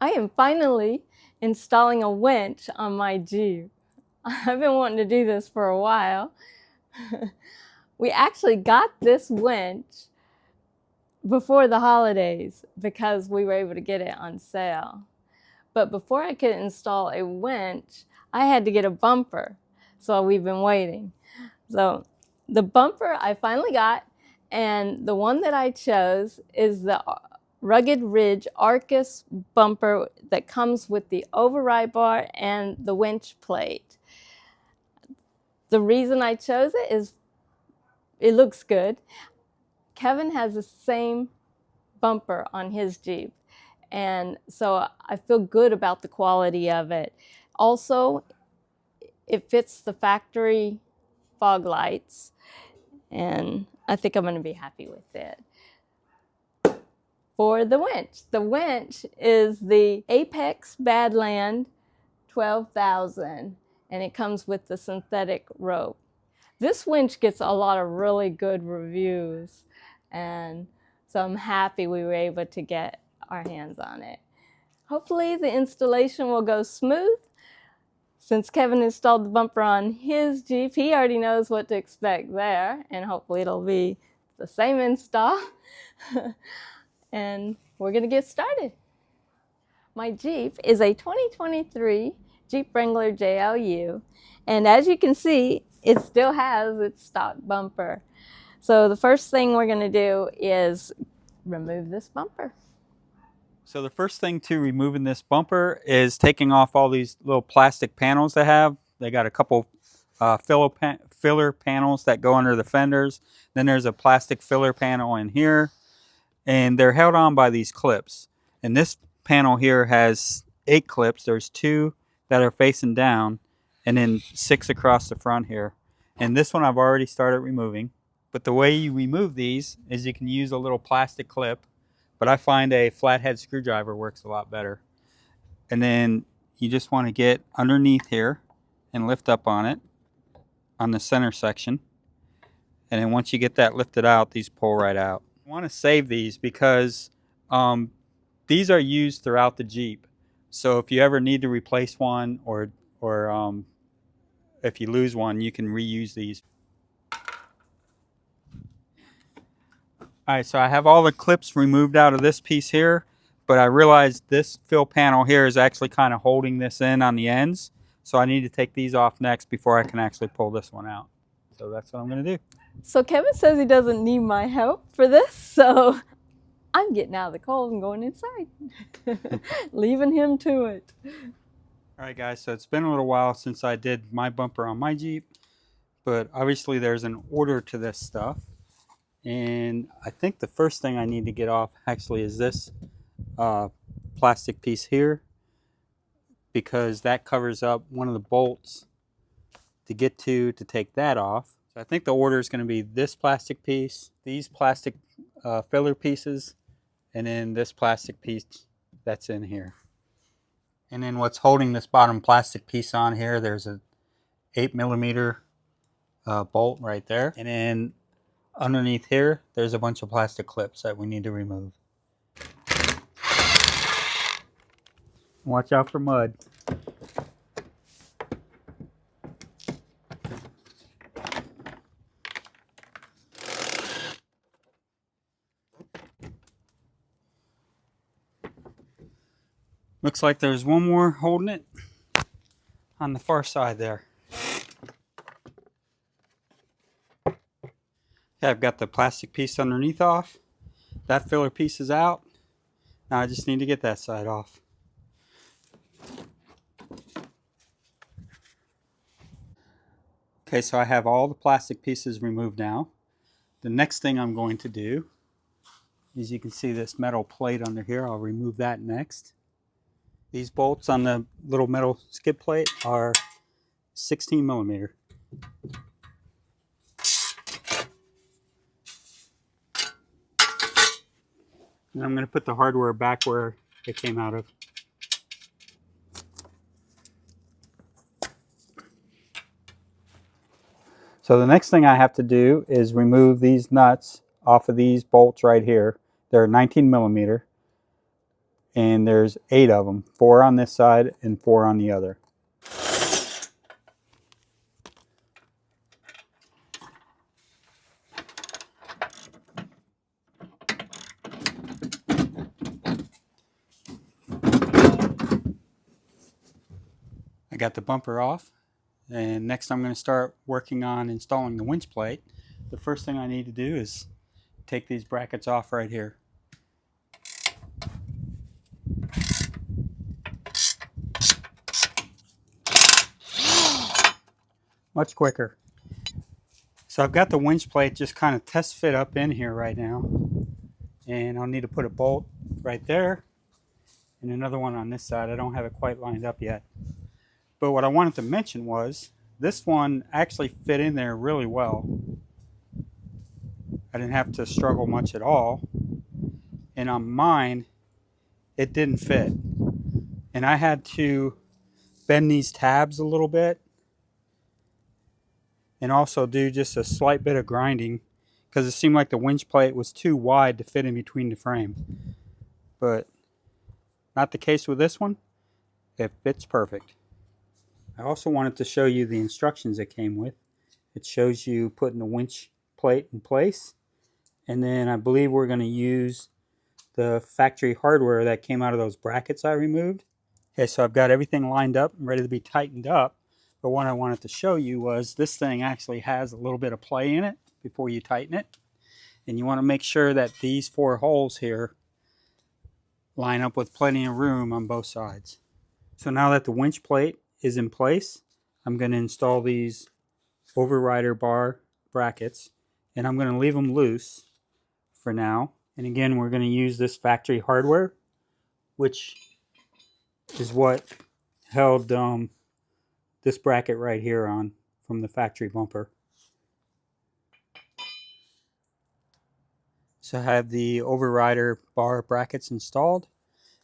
I am finally installing a winch on my Jeep. I've been wanting to do this for a while. We actually got this winch before the holidays because we were able to get it on sale. But before I could install a winch, I had to get a bumper. So we've been waiting. So the bumper I finally got, and the one that I chose is the Rugged Ridge Arcus Bumper that comes with the override bar and the winch plate. The reason I chose it is it looks good. Kevin has the same bumper on his Jeep, and so I feel good about the quality of it. Also, it fits the factory fog lights, and I think I'm going to be happy with it. For the winch is the Apex Badland 12000, and it comes with the synthetic rope. This winch gets a lot of really good reviews, and so I'm happy we were able to get our hands on it. Hopefully the installation will go smooth. Since Kevin installed the bumper on his Jeep, he already knows what to expect there, and hopefully it'll be the same install. And we're gonna get started. My Jeep is a 2023 Jeep Wrangler JLU, and as you can see, it still has its stock bumper. So the first thing we're going to do is remove this bumper. So the first thing to removing this bumper is taking off all these little plastic panels they have. They got a couple filler panels that go under the fenders. Then there's a plastic filler panel in here, and they're held on by these clips. And this panel here has 8 clips. There's 2 that are facing down, and then 6 across the front here. And this one I've already started removing. But the way you remove these is you can use a little plastic clip, but I find a flathead screwdriver works a lot better. And then you just want to get underneath here and lift up on it, on the center section. And then once you get that lifted out, these pull right out. I want to save these because these are used throughout the Jeep. So if you ever need to replace one or if you lose one, you can reuse these. Alright, so I have all the clips removed out of this piece here, but I realized this fill panel here is actually kind of holding this in on the ends. So I need to take these off next before I can actually pull this one out. So that's what I'm going to do. So Kevin says he doesn't need my help for this, so I'm getting out of the cold and going inside. Leaving him to it. Alright guys, so it's been a little while since I did my bumper on my Jeep, but obviously there's an order to this stuff. And I think the first thing I need to get off actually is this plastic piece here, because that covers up one of the bolts to get to take that off. So I think the order is going to be this plastic piece, these plastic filler pieces, and then this plastic piece that's in here. And then what's holding this bottom plastic piece on here, there's a 8mm bolt right there. And then underneath here, there's a bunch of plastic clips that we need to remove. Watch out for mud. Looks like there's one more holding it on the far side there. Okay, I've got the plastic piece underneath off. That filler piece is out. Now I just need to get that side off. Okay, so I have all the plastic pieces removed now. The next thing I'm going to do is, you can see this metal plate under here. I'll remove that next. These bolts on the little metal skid plate are 16mm. And I'm going to put the hardware back where it came out of. So the next thing I have to do is remove these nuts off of these bolts right here. They're 19mm. and there's 8 of them, 4 on this side and 4 on the other. I got the bumper off, and next I'm going to start working on installing the winch plate. The first thing I need to do is take these brackets off right here. Much quicker. So I've got the winch plate just kind of test fit up in here right now, and I'll need to put a bolt right there and another one on this side. I don't have it quite lined up yet. But what I wanted to mention was this one actually fit in there really well. I didn't have to struggle much at all. And on mine, it didn't fit. And I had to bend these tabs a little bit and also do just a slight bit of grinding because it seemed like the winch plate was too wide to fit in between the frame. But not the case with this one. It fits perfect. I also wanted to show you the instructions it came with. It shows you putting the winch plate in place, and then I believe we're going to use the factory hardware that came out of those brackets I removed. Okay, so I've got everything lined up and ready to be tightened up, but what I wanted to show you was this thing actually has a little bit of play in it before you tighten it, and you want to make sure that these 4 holes here line up with plenty of room on both sides. So now that the winch plate is in place, I'm going to install these overrider bar brackets, and I'm going to leave them loose for now. And again, we're going to use this factory hardware, which is what held this bracket right here on from the factory bumper. So I have the overrider bar brackets installed,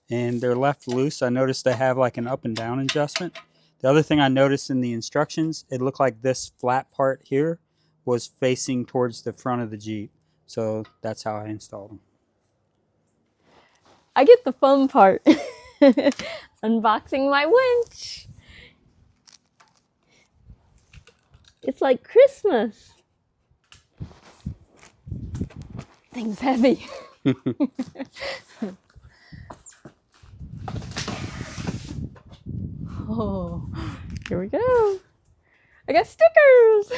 and they're left loose. I noticed they have like an up and down adjustment. The other thing I noticed in the instructions, it looked like this flat part here was facing towards the front of the Jeep. So that's how I installed them. I get the fun part. Unboxing my winch. It's like Christmas. Thing's heavy. Oh, here we go. I got stickers.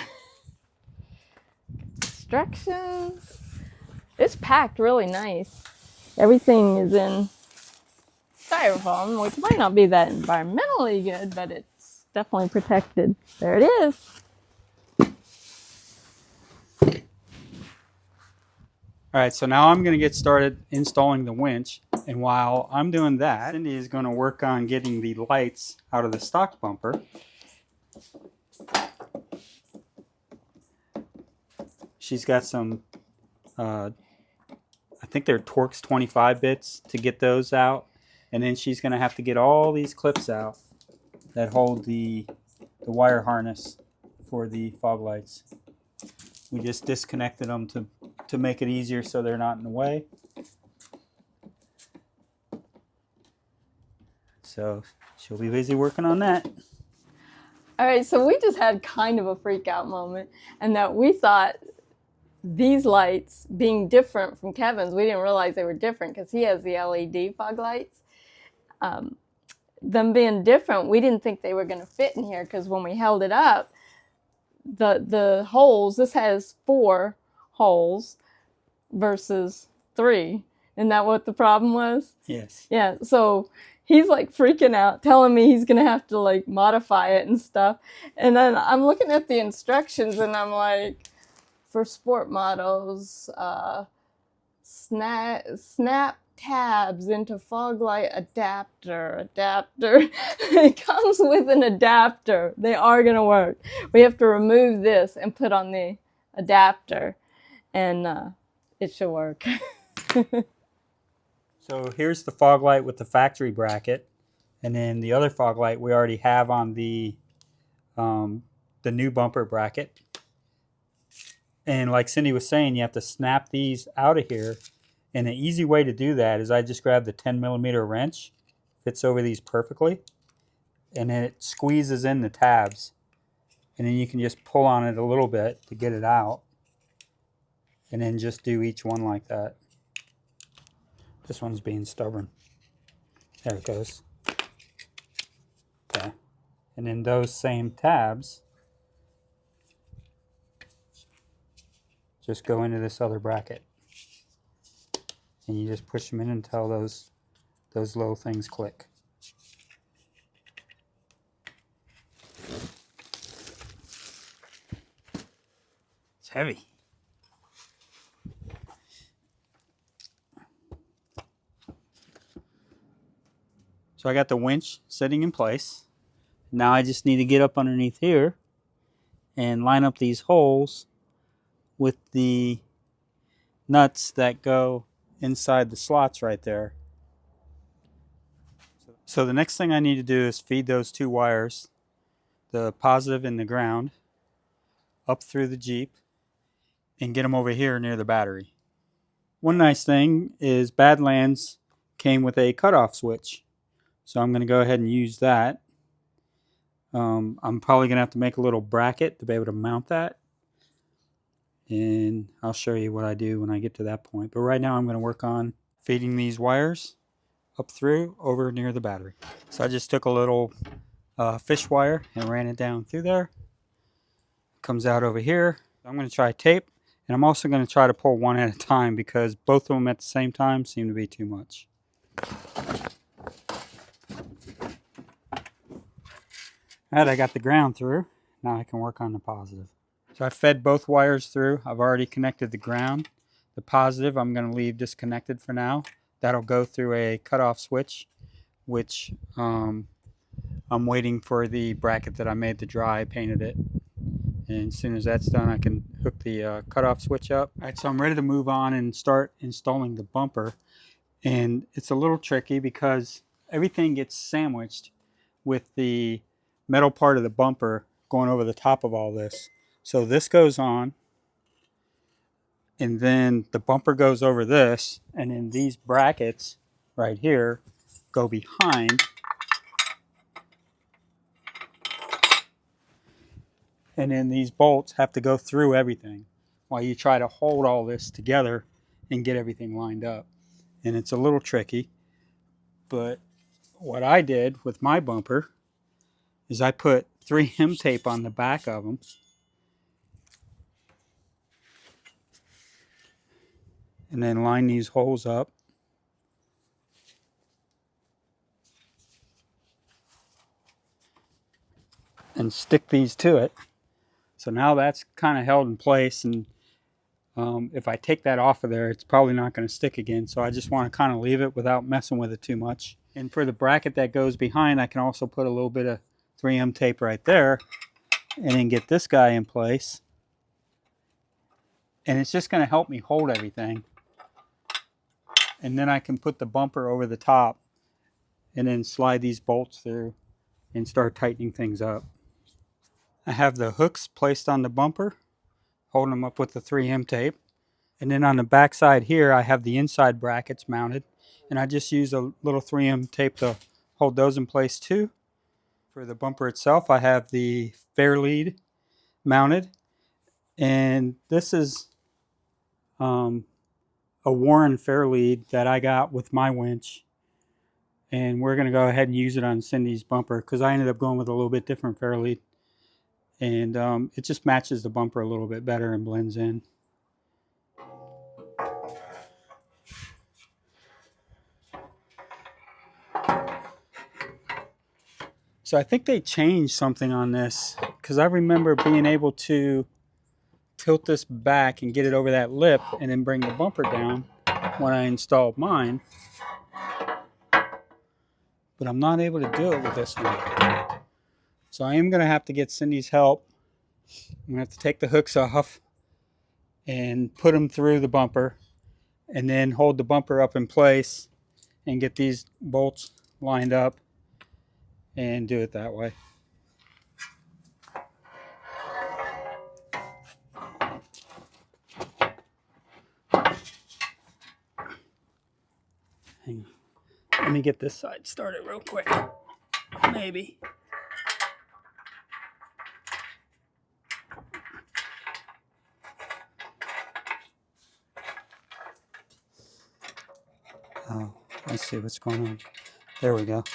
Instructions. It's packed really nice. Everything is in styrofoam, which might not be that environmentally good, but it's definitely protected. There it is. All right, so now I'm going to get started installing the winch, and while I'm doing that, Cindy is going to work on getting the lights out of the stock bumper. She's got some, I think they're Torx 25 bits to get those out, and then she's going to have to get all these clips out that hold the wire harness for the fog lights. We just disconnected them to make it easier so they're not in the way. So she'll be busy working on that. All right, so we just had kind of a freak out moment, and that we thought these lights being different from Kevin's, we didn't realize they were different because he has the LED fog lights. Them being different, we didn't think they were going to fit in here because when we held it up, the holes, this has 4 holes versus 3. Isn't that what the problem was? Yes. Yeah, so he's like freaking out, telling me he's going to have to like modify it and stuff. And then I'm looking at the instructions and I'm like, for sport models, snap tabs into fog light adapter. It comes with an adapter. They are going to work. We have to remove this and put on the adapter, and it should work. So here's the fog light with the factory bracket, and then the other fog light we already have on the new bumper bracket. And like Cindy was saying, you have to snap these out of here And an easy way to do that is I just grab the 10mm wrench, fits over these perfectly, and then it squeezes in the tabs. And then you can just pull on it a little bit to get it out. And then just do each one like that. This one's being stubborn. There it goes. Okay. And then those same tabs just go into this other bracket. And you just push them in until those little things click. It's heavy. So I got the winch sitting in place. Now I just need to get up underneath here and line up these holes with the nuts that go inside the slots right there. So the next thing I need to do is feed those two wires, the positive and the ground, up through the Jeep and get them over here near the battery. One nice thing is Badlands came with a cutoff switch. So I'm going to go ahead and use that. I'm probably going to have to make a little bracket to be able to mount that. And I'll show you what I do when I get to that point. But right now I'm going to work on feeding these wires up through over near the battery. So I just took a little fish wire and ran it down through there. Comes out over here. I'm going to try tape. And I'm also going to try to pull one at a time because both of them at the same time seem to be too much. Alright, I got the ground through. Now I can work on the positive. So I fed both wires through. I've already connected the ground. The positive I'm going to leave disconnected for now. That'll go through a cutoff switch, which I'm waiting for the bracket that I made to dry. I painted it. And as soon as that's done, I can hook the cutoff switch up. Alright, so I'm ready to move on and start installing the bumper. And it's a little tricky because everything gets sandwiched with the metal part of the bumper going over the top of all this. So this goes on, and then the bumper goes over this, and then these brackets right here go behind. And then these bolts have to go through everything while you try to hold all this together and get everything lined up. And it's a little tricky, but what I did with my bumper is I put 3M tape on the back of them. And then line these holes up. And stick these to it. So now that's kind of held in place, and if I take that off of there, it's probably not going to stick again. So I just want to kind of leave it without messing with it too much. And for the bracket that goes behind, I can also put a little bit of 3M tape right there and then get this guy in place. And it's just going to help me hold everything. And then I can put the bumper over the top and then slide these bolts through and start tightening things up. I have the hooks placed on the bumper, holding them up with the 3M tape. And then on the back side here, I have the inside brackets mounted. And I just use a little 3M tape to hold those in place too. For the bumper itself, I have the fair lead mounted. And this is a Warren fair lead that I got with my winch. And we're going to go ahead and use it on Cindy's bumper because I ended up going with a little bit different fair lead. And it just matches the bumper a little bit better and blends in. So I think they changed something on this because I remember being able to tilt this back and get it over that lip and then bring the bumper down when I installed mine. But I'm not able to do it with this one. So I am going to have to get Cindy's help. I'm going to have to take the hooks off and put them through the bumper and then hold the bumper up in place and get these bolts lined up and do it that way. Hang on. Let me get this side started real quick. Maybe. Oh, let's see what's going on. There we go.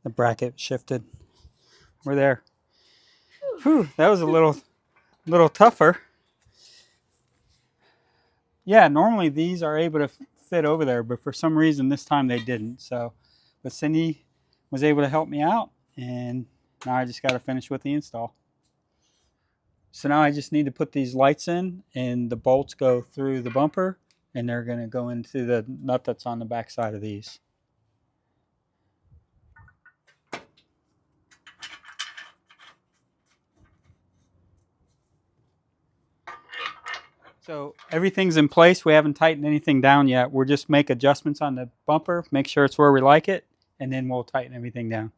The bracket shifted. We're there. Whew, that was a little tougher. Yeah, normally these are able to fit over there, but for some reason this time they didn't. So, but Cindy was able to help me out, and now I just got to finish with the install. So now I just need to put these lights in, and the bolts go through the bumper, and they're going to go into the nut that's on the back side of these. So everything's in place. We haven't tightened anything down yet. We'll just make adjustments on the bumper, make sure it's where we like it, and then we'll tighten everything down.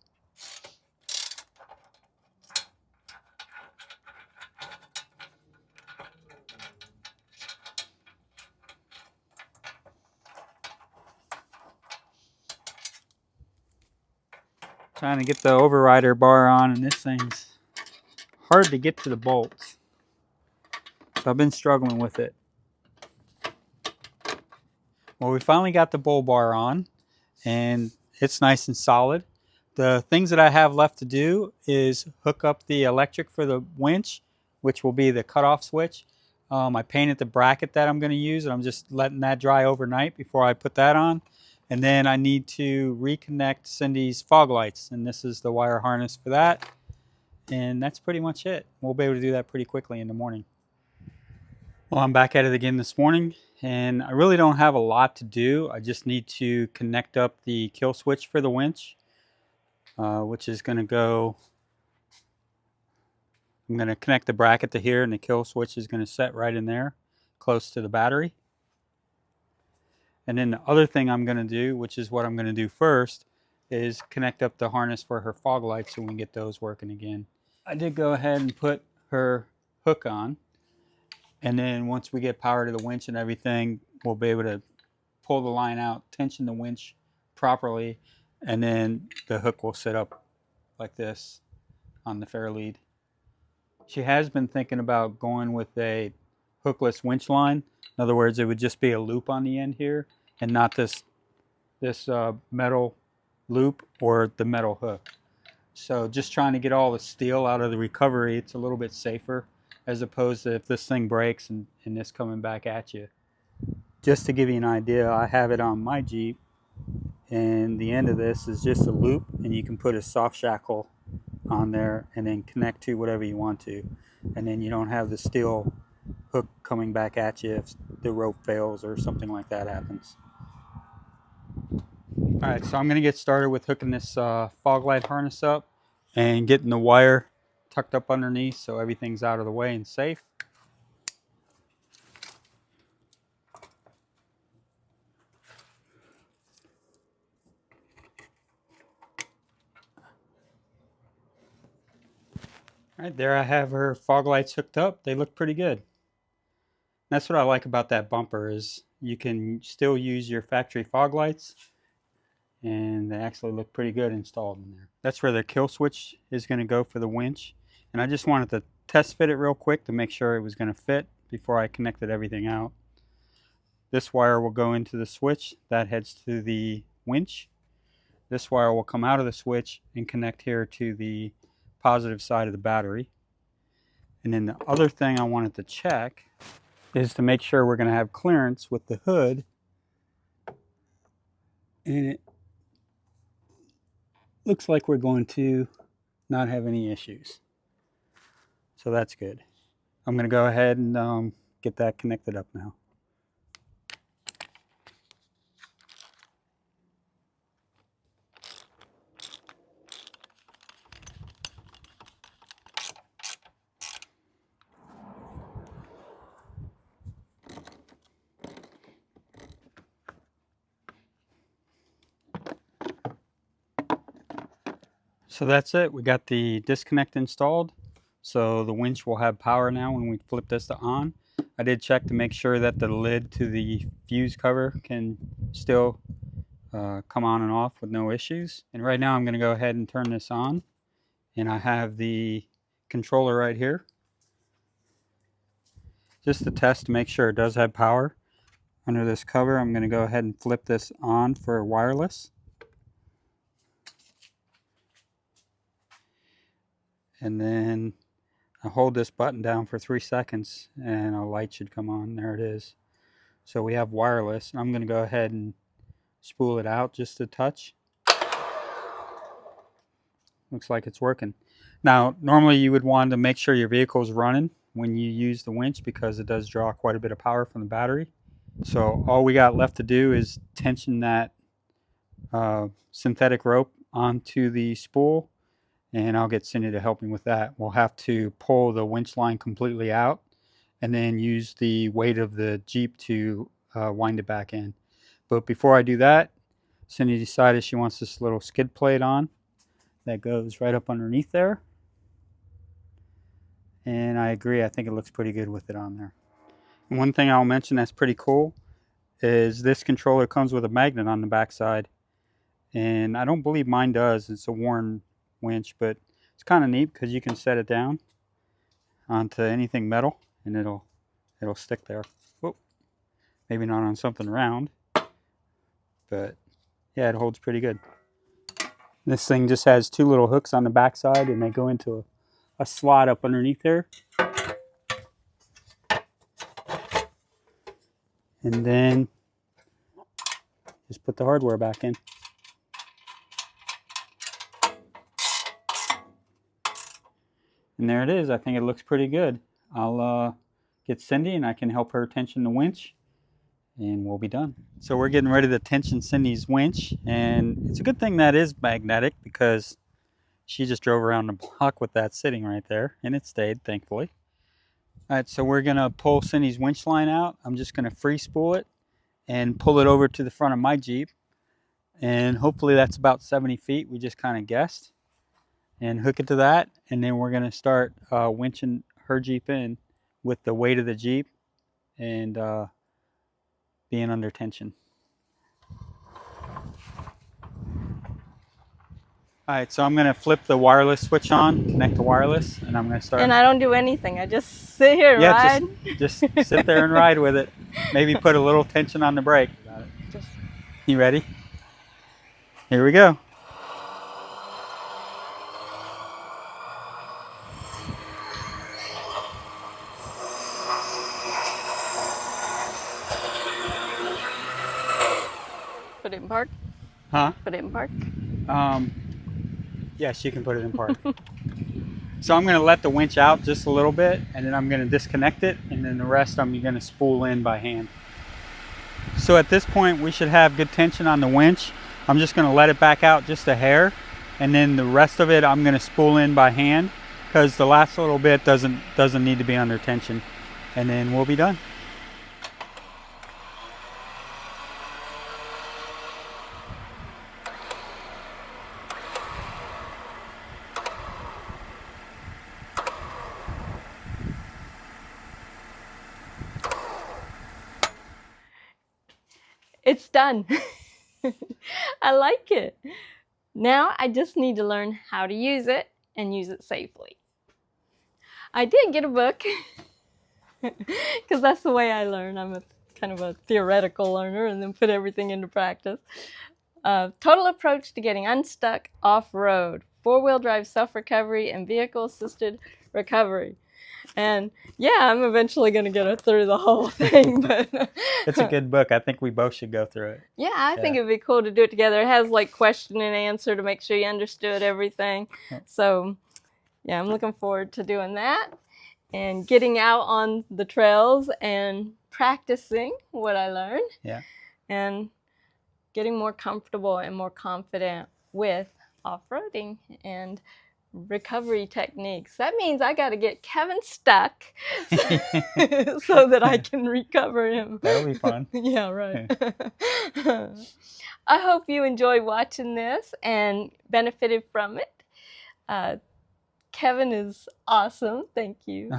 Trying to get the overrider bar on, and this thing's hard to get to the bolts. So I've been struggling with it. Well, we finally got the bull bar on, and it's nice and solid. The things that I have left to do is hook up the electric for the winch, which will be the cutoff switch. I painted the bracket that I'm going to use, and I'm just letting that dry overnight before I put that on. And then I need to reconnect Cindy's fog lights, and this is the wire harness for that. And that's pretty much it. We'll be able to do that pretty quickly in the morning. Well, I'm back at it again this morning, and I really don't have a lot to do. I just need to connect up the kill switch for the winch, which is going to go, I'm going to connect the bracket to here, and the kill switch is going to set right in there, close to the battery. And then the other thing I'm going to do, which is what I'm going to do first, is connect up the harness for her fog lights so we can get those working again. I did go ahead and put her hook on. And then once we get power to the winch and everything, we'll be able to pull the line out, tension the winch properly, and then the hook will sit up like this on the fair lead. She has been thinking about going with a hookless winch line. In other words, it would just be a loop on the end here and not this metal loop or the metal hook. So just trying to get all the steel out of the recovery, it's a little bit safer, as opposed to if this thing breaks and this coming back at you. Just to give you an idea, I have it on my Jeep, and the end of this is just a loop, and you can put a soft shackle on there and then connect to whatever you want to. And then you don't have the steel hook coming back at you if the rope fails or something like that happens. Alright, so I'm going to get started with hooking this fog light harness up and getting the wire tucked up underneath so everything's out of the way and safe. Alright, there I have her fog lights hooked up. They look pretty good. That's what I like about that bumper, is you can still use your factory fog lights, and they actually look pretty good installed in there. That's where the kill switch is going to go for the winch. And I just wanted to test fit it real quick to make sure it was going to fit before I connected everything out. This wire will go into the switch. That heads to the winch. This wire will come out of the switch and connect here to the positive side of the battery. And then the other thing I wanted to check is to make sure we're going to have clearance with the hood. And it looks like we're going to not have any issues. So that's good. I'm going to go ahead and get that connected up now. So that's it. We got the disconnect installed. So the winch will have power now when we flip this to on. I did check to make sure that the lid to the fuse cover can still come on and off with no issues. And right now I'm going to go ahead and turn this on, and I have the controller right here just to test to make sure it does have power. Under this cover, I'm going to go ahead and flip this on for wireless. And then I hold this button down for 3 seconds and a light should come on. There it is. So we have wireless. I'm going to go ahead and spool it out just a touch. Looks like it's working. Now, normally you would want to make sure your vehicle is running when you use the winch because it does draw quite a bit of power from the battery. So all we got left to do is tension that synthetic rope onto the spool, and I'll get Cindy to help me with that. We'll have to pull the winch line completely out and then use the weight of the Jeep to wind it back in. But before I do that, Cindy decided she wants this little skid plate on that goes right up underneath there. And I agree, I think it looks pretty good with it on there. And one thing I'll mention that's pretty cool is this controller comes with a magnet on the back side. And I don't believe mine does. It's a Warren winch, but it's kind of neat because you can set it down onto anything metal and it'll stick there. Whoop. Maybe not on something round, but yeah, it holds pretty good. This thing just has 2 little hooks on the back side and they go into a slot up underneath there. And then just put the hardware back in. And there it is. I think it looks pretty good. I'll get Cindy and I can help her tension the winch and we'll be done. So we're getting ready to tension Cindy's winch, and it's a good thing that is magnetic because she just drove around the block with that sitting right there and it stayed, thankfully. All right, so we're gonna pull Cindy's winch line out. I'm just gonna free spool it and pull it over to the front of my Jeep. And hopefully that's about 70 feet, we just kind of guessed. And hook it to that, and then we're gonna start winching her Jeep in with the weight of the Jeep and being under tension. All right, so I'm gonna flip the wireless switch on, connect to wireless, and I'm gonna start. And I don't do anything. I just sit here and ride. Just sit there and ride with it. Maybe put a little tension on the brake. You ready? Here we go. Put it in park? Huh? Put it in park? Yes, you can put it in park. So I'm going to let the winch out just a little bit, and then I'm going to disconnect it, and then the rest I'm going to spool in by hand. So at this point we should have good tension on the winch. I'm just going to let it back out just a hair, and then the rest of it I'm going to spool in by hand because the last little bit doesn't need to be under tension, and then we'll be done. It's done. I like it. Now I just need to learn how to use it and use it safely. I did get a book because that's the way I learn. I'm a kind of a theoretical learner and then put everything into practice. Total Approach to Getting Unstuck Off-Road, 4-Wheel Drive Self-Recovery and Vehicle Assisted Recovery. And yeah, I'm eventually going to get it through the whole thing. But it's a good book. I think we both should go through it. Yeah, I think it'd be cool to do it together. It has like question and answer to make sure you understood everything. So yeah, I'm looking forward to doing that and getting out on the trails and practicing what I learned. Yeah. And getting more comfortable and more confident with off-roading and recovery techniques. That means I got to get Kevin stuck so that I can recover him. That'll be fun. Yeah, right. I hope you enjoyed watching this and benefited from it. Kevin is awesome. Thank you.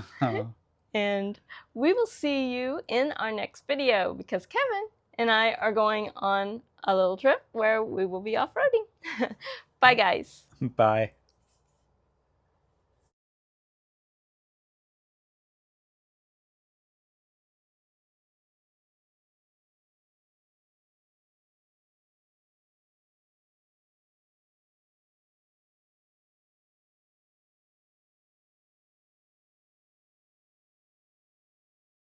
And we will see you in our next video because Kevin and I are going on a little trip where we will be off-roading. Bye, guys. Bye.